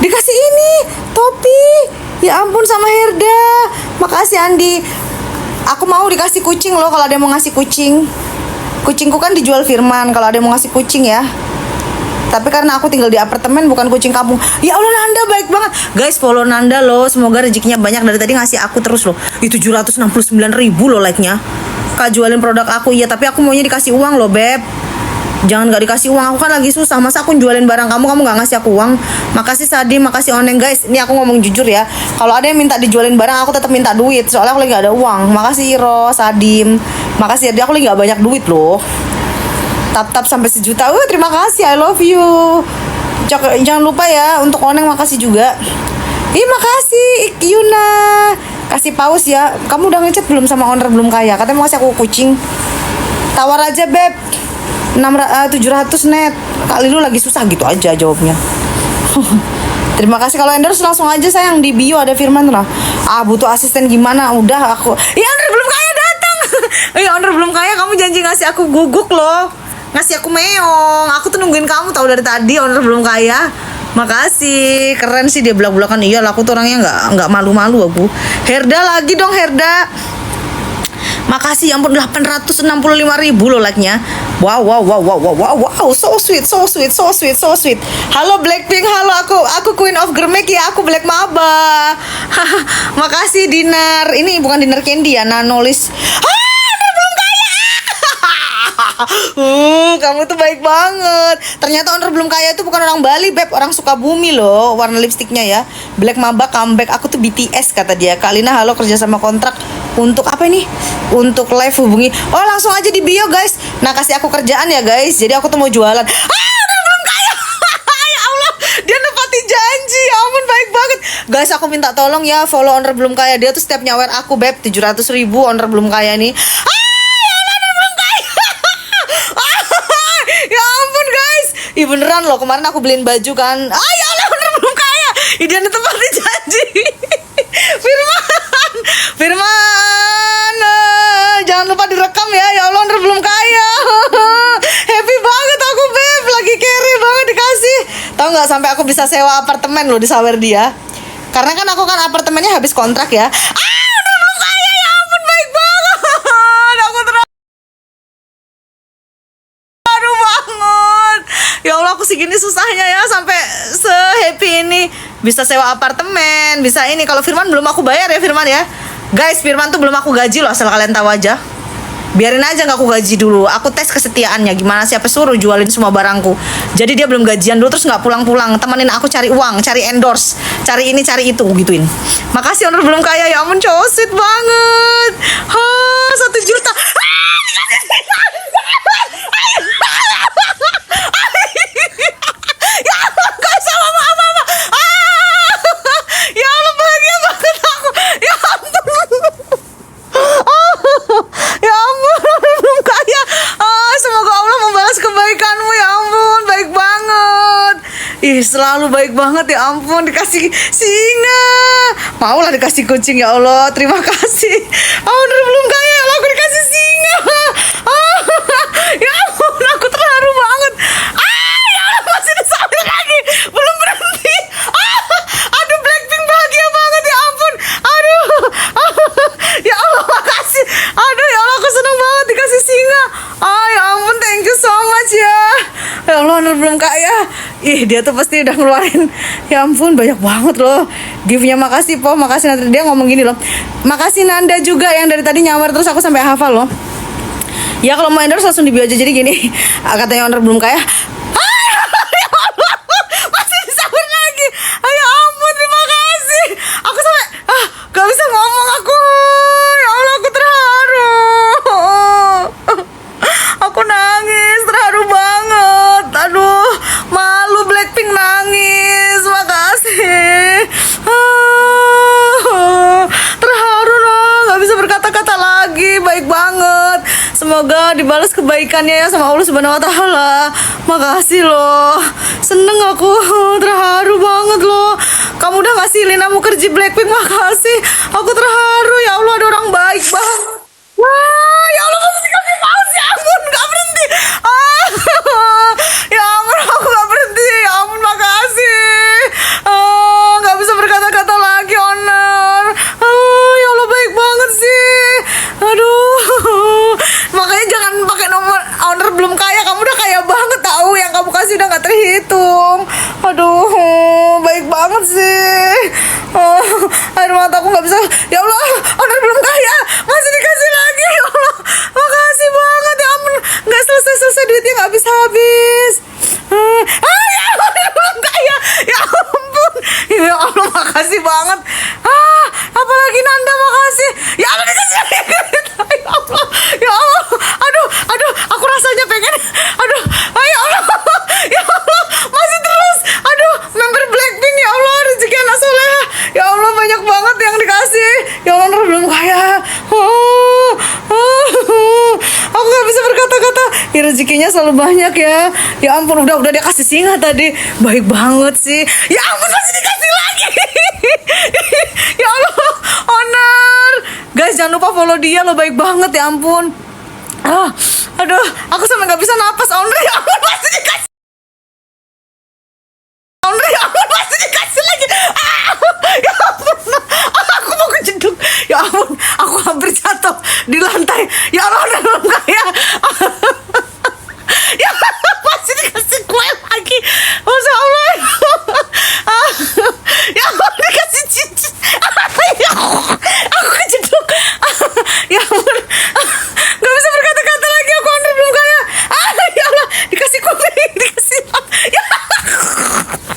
Dikasih ini topi. Ya ampun, sama Herda. Makasih Andi. Aku mau dikasih kucing loh kalau ada yang mau ngasih kucing. Kucingku kan dijual Firman kalau ada yang mau ngasih kucing ya. Tapi karena aku tinggal di apartemen bukan kucing kampung. Ya Allah, Nanda baik banget. Guys, follow Nanda loh. Semoga rezekinya banyak. Dari tadi ngasih aku terus loh. Itu 769.000 loh like-nya. Kak jualin produk aku. Iya, tapi aku maunya dikasih uang loh, Beb. Jangan gak dikasih uang. Aku kan lagi susah. Masa aku jualin barang kamu gak ngasih aku uang? Makasih Sadi, makasih Oneng. Guys, ini aku ngomong jujur ya. Kalau ada yang minta dijualin barang, aku tetap minta duit. Soalnya aku lagi gak ada uang. Makasih Iro, Sadim. Makasih Adi, aku lagi gak banyak duit loh. Tap sampai 1 juta. Terima kasih, I love you. Jangan lupa ya untuk Oneng, makasih juga. Makasih Yuna. Kasih paus ya. Kamu udah ngechat belum sama owner belum kaya? Katanya mau kasih aku kucing. Tawar aja Beb. 700 net. Kak Lilu lagi susah gitu aja jawabnya. Terima kasih. Kalau endorse langsung aja sayang, di bio ada Firman lah. Butuh asisten gimana? Udah aku. Ya owner belum kaya datang. Ya owner belum kaya, kamu janji ngasih aku guguk loh. Ngasih aku meong. Aku tuh nungguin kamu tahu dari tadi. Owner belum kaya. Makasih, keren sih dia belak-belakan. Iya lah, aku tuh orangnya nggak malu-malu aku. Herda lagi dong Herda. Makasih, ya ampun 865.000 loh like-nya. Wow, so sweet. Halo Blackpink, halo aku Queen of Germek ya, aku Black Maba. Makasih Dinar. Ini bukan Dinar Candy ya, Nanolis. Kamu tuh baik banget. Ternyata owner belum kaya itu bukan orang Bali, Beb, orang Sukabumi loh. Warna lipstiknya ya, Black Mamba comeback. Aku tuh BTS kata dia. Kalina halo, kerja sama kontrak untuk apa ini? Untuk live hubungi. Oh langsung aja di bio guys. Nah kasih aku kerjaan ya guys. Jadi aku tuh mau jualan. Owner belum kaya. Ya Allah, dia nepati janji. Ya ampun baik banget. Guys aku minta tolong ya follow owner belum kaya. Dia tuh setiap nyawer aku Beb 700.000 owner belum kaya nih. Ya ampun guys. Ih beneran loh, kemarin aku beliin baju kan. Ya Allah bener belum kaya. Dia netepatin janji. Firman jangan lupa direkam ya. Ya Allah bener belum kaya. Happy banget aku Beb. Lagi carry banget dikasih. Tahu nggak, sampai aku bisa sewa apartemen loh di Sawer dia. Karena kan aku kan apartemennya habis kontrak ya. Bener belum kaya. Ya ampun baik banget. Aku banget. Ya Allah aku segini susahnya ya sampai se-happy ini bisa sewa apartemen, bisa ini. Kalau Firman belum aku bayar ya Firman ya. Guys, Firman tuh belum aku gaji loh, asal kalian tahu aja. Biarin aja nggak aku gaji dulu. Aku tes kesetiaannya gimana, siapa suruh jualin semua barangku. Jadi dia belum gajian dulu terus nggak pulang-pulang. Temenin aku cari uang, cari endorse, cari ini, cari itu gituin. Makasih owner belum kaya. Ya ampun cowok sweet banget. 1 juta. Ya Allah guys, sama mama. Ya Allah bahagia banget aku. Ya ampun. Ya ampun belum kaya. Semoga Allah membalas kebaikanmu. Ya ampun baik banget. Selalu baik banget. Ya ampun dikasih singa. Maulah dikasih kucing ya Allah. Terima kasih. Owner belum kaya, aku dikasih singa. Ya ampun aku terharu banget. Ya Allah masih disambil lagi. Belum berhenti. Aduh Blackpink bahagia banget. Ya ampun. Aduh. Ya Allah makasih. Aduh ya Allah aku seneng banget dikasih singa. Ya ampun thank you so much ya. Ya Allah owner belum kaya. Dia tuh pasti udah ngeluarin. Ya ampun banyak banget loh gift-nya. Makasih Po, makasih. Nanti dia ngomong gini loh. Makasih Nanda juga yang dari tadi nyamar terus aku sampai hafal loh. Ya kalau mau endorse langsung di bio aja. Jadi gini, katanya owner belum kaya. Ya Allah, masih disabar lagi. Ya ampun terima kasih. Aku sampai gak bisa ngomong aku. Ya Allah aku terharu. Aku nangis, terharu banget. Aduh, malu Blackpink nangis. Makasih. Terharu loh, gak bisa berkata-kata lagi. Baik banget. Semoga dibalas kebaikannya ya sama Allah Subhanahu wa taala. Makasih loh. Seneng aku, terharu banget loh. Kamu udah ngasih Lina Mukherjee Blackpink, makasih. Aku terharu, ya Allah ada orang baik banget. Wah, ya Allah masih dikasih paus, ya ampun, gak berhenti. Ya ampun, aku gak berhenti. Ya ampun, makasih. banget sih. Oh, air mataku nggak bisa. Ya Allah, owner belum kaya, masih dikasih lagi. Ya Allah, makasih banget. Ya ampun, nggak selesai duitnya, nggak habis. Ya Allah, owner belum kaya. Ya ampun, ya Allah, makasih banget. Apalagi Nanda, makasih. Ya Allah, dikasih lagi. Ya Allah, ya Allah. Aduh, aku rasanya pengen. Aduh, ya Allah. Ya Allah, masih terus. Aduh, member Blackpink, ya Allah, rezeki anak soleha. Ya Allah, banyak banget yang dikasih. Ya Allah, belum kaya. Aku gak bisa berkata-kata. Ya rezekinya selalu banyak ya. Ya ampun, udah dia kasih singa tadi. Baik banget sih. Ya ampun, masih dikasih lagi. Ya Allah, owner. Guys, jangan lupa follow dia loh, baik banget, ya ampun. Aduh, aku sampai gak bisa napas, owner. Ya ampun, masih dikasih. Owner, ya ampun, masih dikasih lagi. Ya ampun, aku mau kejeduk. Ya ampun, aku hampir jatuh di lantai. Ya Allah, owner kaya. Ya masih dikasih kue lagi. Masya Allah. Ya Allah, dikasih cincin. Ya, aku kejeduk. Ya ampun, gak bisa berkata-kata lagi. Aku owner belum kaya. Ya Allah, dikasih kue, dikasih. Ya,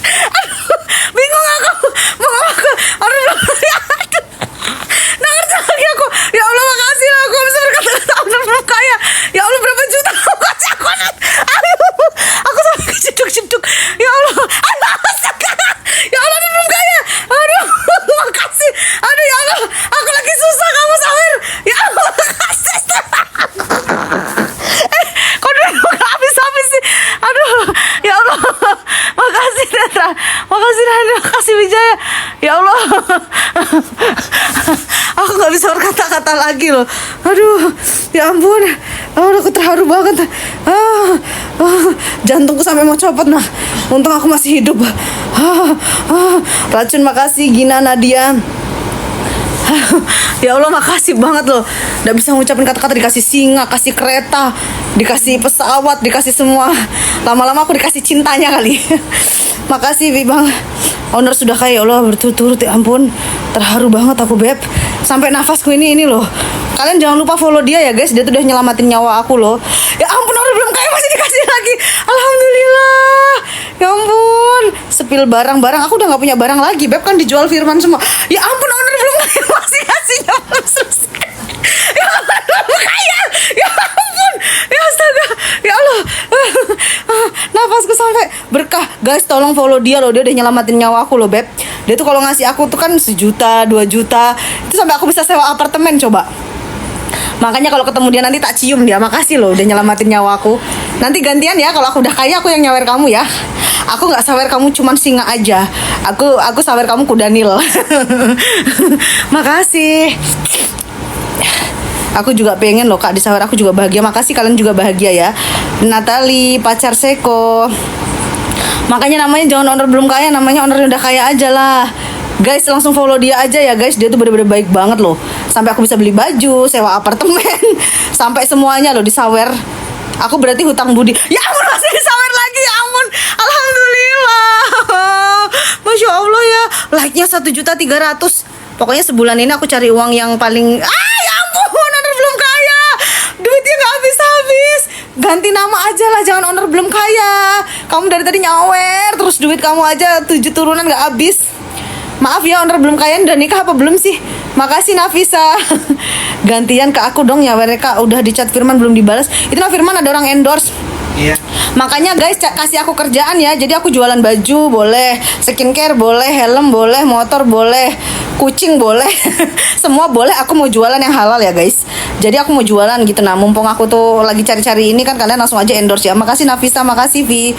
aduh, bingung aku mau ngomong. Owner belum kaya. Nggak ngerti lagi aku. Ya Allah, makasih lah. Aku bisa berkata-kata owner belum kaya. Ya Allah, berapa juta aku kasih aku. Aku sampai kejeduk-jeduk. Ya Allah, astaga. Ya Allah, owner belum kaya. Aduh, makasih. Aduh, ya Allah, aku lagi susah, kamu sawer. Ya Allah, makasih. Kok duit gak habis-habis sih. Aduh, ya Allah, makasih Netra, makasih Nanda, makasih Wijaya. Ya Allah, aku gak bisa berkata-kata lagi loh. Aduh, ya ampun. Aku terharu banget. Jantungku sampai mau copot. Nah, untung aku masih hidup. Racun, makasih Gina Nadia. Ya Allah, makasih banget loh. Udah bisa ngucapin kata-kata, dikasih singa, kasih kereta, dikasih pesawat, dikasih semua. Lama-lama aku dikasih cintanya kali. Makasih Bang. Owner sudah kaya. Ya Allah, berturut-turut, ya ampun. Terharu banget aku, Beb. Sampai nafasku ini loh. Kalian jangan lupa follow dia ya guys. Dia tuh udah nyelamatin nyawa aku loh. Ya ampun, owner belum kaya masih dikasih lagi. Alhamdulillah. Ya ampun. Sepil barang-barang. Aku udah gak punya barang lagi, Beb, kan dijual Firman semua. Ya ampun, owner belum kaya masih kasihnya belum selesai. Ya ampun, belum kaya. Ya ampun. Ya astaga. Ya Allah. Nafasku sampai berkah. Guys, tolong follow dia loh. Dia udah nyelamatin nyawa aku loh, Beb. Dia tuh kalau ngasih aku tuh kan 1 juta, 2 juta. Itu sampai aku bisa sewa apartemen coba. Makanya kalau ketemu dia nanti tak cium dia. Makasih loh udah nyelamatin nyawa aku. Nanti gantian ya, kalau aku udah kaya aku yang nyawer kamu ya. Aku nggak sawer kamu cuman singa aja. Aku sawer kamu kuda Nil. Makasih. Aku juga pengen loh Kak disawer, aku juga bahagia. Makasih, kalian juga bahagia ya. Natali, pacar Seko. Makanya namanya jangan owner belum kaya, namanya owner udah kaya aja lah. Guys, langsung follow dia aja ya guys. Dia tuh bener-bener baik banget loh. Sampai aku bisa beli baju, sewa apartemen, sampai semuanya loh disawer. Aku berarti hutang budi. Ya ampun, masih disawer lagi. Ya ampun, alhamdulillah. Masya Allah ya. Like-nya 1.300.000. Pokoknya sebulan ini aku cari uang yang paling. Ya ampun, owner belum kaya. Duitnya gak habis-habis. Ganti nama aja lah, jangan owner belum kaya. Kamu dari tadi nyawer terus, duit kamu aja 7 turunan gak habis. Maaf ya, owner belum kaya. Udah nikah apa belum sih? Makasih Nafisa. Gantian ke aku dong ya, mereka udah di chat Firman belum dibalas. Itu nah Firman ada orang endorse. Iya. Makanya guys, kasih aku kerjaan ya. Jadi aku jualan baju boleh, skincare boleh, helm boleh, motor boleh, kucing boleh. Semua boleh, aku mau jualan yang halal ya guys. Jadi aku mau jualan gitu. Nah, mumpung aku tuh lagi cari-cari ini kan, kalian langsung aja endorse ya. Makasih Nafisa, makasih Vi.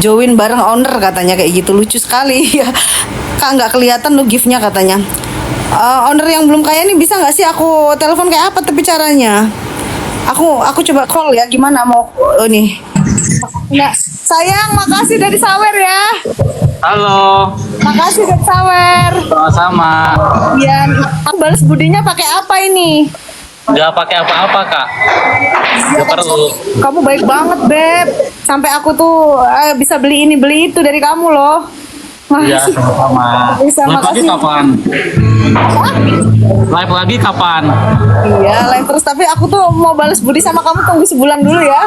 Join bareng owner katanya kayak gitu. Lucu sekali ya. Kak, nggak kelihatan lo giftnya katanya. Owner yang belum kaya nih bisa nggak sih aku telepon kayak apa tapi caranya? Aku coba call ya, gimana mau nih. Nggak, sayang, makasih dari sawer ya. Halo. Makasih dari sawer. Sama-sama. Iya, aku balas budinya pakai apa ini? Nggak pakai apa-apa kak. Nggak perlu. Kamu baik banget Beb. Sampai aku tuh bisa beli ini beli itu dari kamu loh. Iya, Makasih. sama-sama. Bisa, Live lagi makasih. kapan? Hah? Live lagi kapan? Iya, live terus. Tapi aku tuh mau balas budi sama kamu, tunggu sebulan dulu ya.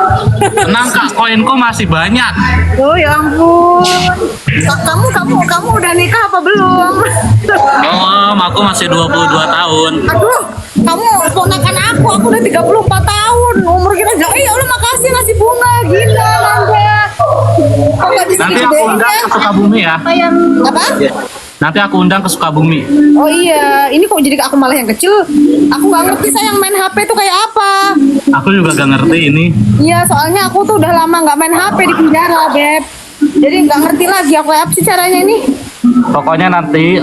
Tenang kak, koinku masih banyak. Oh ya ampun. Kamu udah nikah apa belum? Oh, aku masih 22 tahun. Aduh, kamu ponakan aku udah 34 tahun. Umur kita jauh. Ya Allah, makasih ngasih bunga. Gila, Nanda. Kok nggak bisa Nanti aku digedein undang ya? ke Sukabumi ya. Apa? Nanti aku undang ke Sukabumi. Oh iya, ini kok jadi aku malah yang kecil. Aku nggak ngerti sayang main HP tuh kayak apa. Aku juga gak ngerti ini. Iya, soalnya aku tuh udah lama nggak main HP di penjara, Beb. Jadi nggak ngerti lagi aku apa sih caranya ini. Pokoknya nanti